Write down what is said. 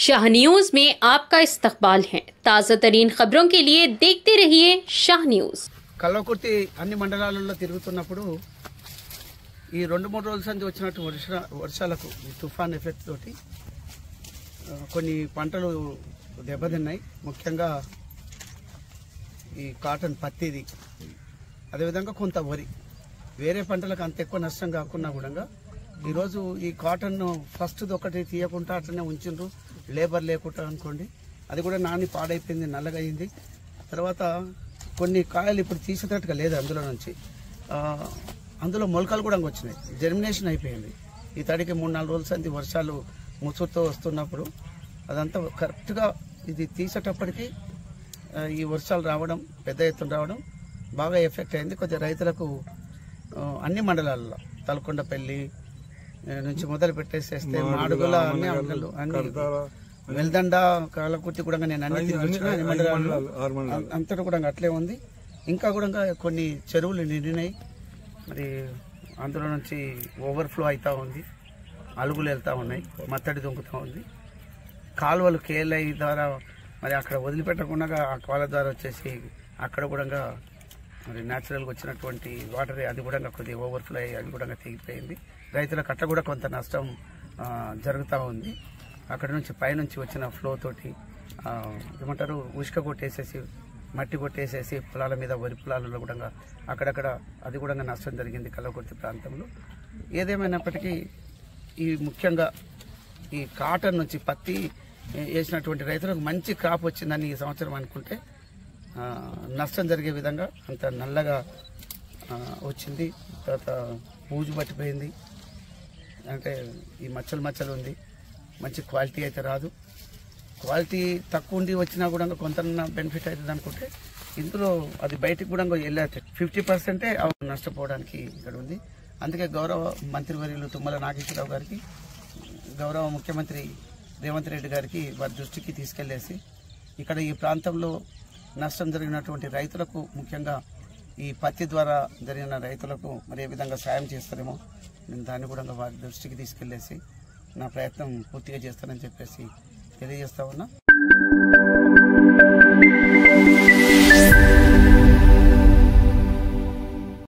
Shah news में आपका इस्तकबाल है। ताज़ा तरीन खबरों के लिए देखते रहिए शाह न्यूज। కల్వకుర్తి అన్ని మండలాలలో తిరుగుతున్నప్పుడు ఈ 2-3 రోజుల నుంచి వచ్చినట్టు వర్షాలకు తుఫాన్ ఎఫెక్ట్ తోటి కొన్ని పంటలు దెబ్బతిన్నాయి. ముఖ్యంగా ఈ కాటన్ పత్తిది, అదేవిధంగా కొంత వరి, వేరే పంటలకు అంత ఎక్కువ నష్టం కాకుండా కూడా ఈరోజు ఈ కాటన్ ఫస్ట్ ఒకటి తీయకుండా అట్లనే ఉంచిండ్రు, లేబర్ లేకుండా అనుకోండి. అది కూడా నాని పాడైపోయింది, నల్లగా అయింది. తర్వాత కొన్ని కాయలు ఇప్పుడు తీసేటట్టుగా లేదు అందులో నుంచి. అందులో మొలకలు కూడా వచ్చినాయి, జర్మినేషన్ అయిపోయింది. ఈ తడికి 3-4 రోజుల సంది వర్షాలు ముసురుతో వస్తున్నప్పుడు అదంతా కరెక్ట్గా ఇది తీసేటప్పటికి ఈ వర్షాలు రావడం, పెద్ద ఎత్తున రావడం బాగా ఎఫెక్ట్ అయింది. కొద్దిగా రైతులకు అన్ని మండలాల్లో తలకొండపల్లి నుంచి మొదలు పెట్టేసేస్తే మాడుగుల అన్ని అంగళ్ళు అన్ని వెల్దండ కల్వకుర్తి కూడా నేను అన్ని తిరిగి అన్ని మండలాల్లో అంతటా కూడా అట్లే ఉంది. ఇంకా కూడా కొన్ని చెరువులు నిండినాయి, మరి అందులో నుంచి ఓవర్ఫ్లో అవుతూ ఉంది, అలుగులు వెళ్తూ ఉన్నాయి, మత్తడి దొంకుతూ ఉంది. కాలువలు కేఎల్ఐ ద్వారా మరి అక్కడ వదిలిపెట్టకుండా ఆ కాలువ ద్వారా వచ్చేసి అక్కడ కూడా మరి న్యాచురల్గా వచ్చినటువంటి వాటర్ అది కూడా కొద్దిగా ఓవర్ఫ్లో అయ్యి అది కూడా తెగిపోయింది. రైతులకు అట్లా కూడా కొంత నష్టం జరుగుతూ ఉంది. అక్కడ నుంచి పైనుంచి వచ్చిన ఫ్లో తోటి ఏమంటారు ఉష్క కొట్టేసేసి మట్టి కొట్టేసేసి పొలాల మీద, వరి పొలాలలో కూడా అక్కడక్కడ అది కూడా నష్టం జరిగింది కల్వకుర్తి ప్రాంతంలో. ఏదేమైనప్పటికీ ఈ ముఖ్యంగా ఈ కాటన్ నుంచి పత్తి వేసినటువంటి రైతులకు మంచి క్రాప్ వచ్చిందని ఈ సంవత్సరం అనుకుంటే నష్టం జరిగే విధంగా అంత నల్లగా వచ్చింది. తర్వాత పూజు పట్టిపోయింది, అంటే ఈ మచ్చలు ఉంది. మంచి క్వాలిటీ అయితే రాదు. క్వాలిటీ తక్కువ ఉండి వచ్చినా కూడా కొంత బెనిఫిట్ అవుతుంది అనుకుంటే ఇందులో అది బయటికి కూడా వెళ్ళే 50% నష్టపోవడానికి ఇక్కడ ఉంది. అందుకే గౌరవ మంత్రివర్యులు తుమ్మల నాగేశ్వరరావు గారికి, గౌరవ ముఖ్యమంత్రి రేవంత్ రెడ్డి గారికి వారి దృష్టికి తీసుకెళ్లేసి ఇక్కడ ఈ ప్రాంతంలో నష్టం జరిగినటువంటి రైతులకు, ముఖ్యంగా ఈ పత్తి ద్వారా జరిగిన రైతులకు మరి ఏ విధంగా సాయం చేస్తారేమో నేను దాన్ని కూడా వారి దృష్టికి తీసుకెళ్లేసి నా ప్రయత్నం పూర్తిగా చేస్తానని చెప్పేసి తెలియజేస్తా ఉన్నా.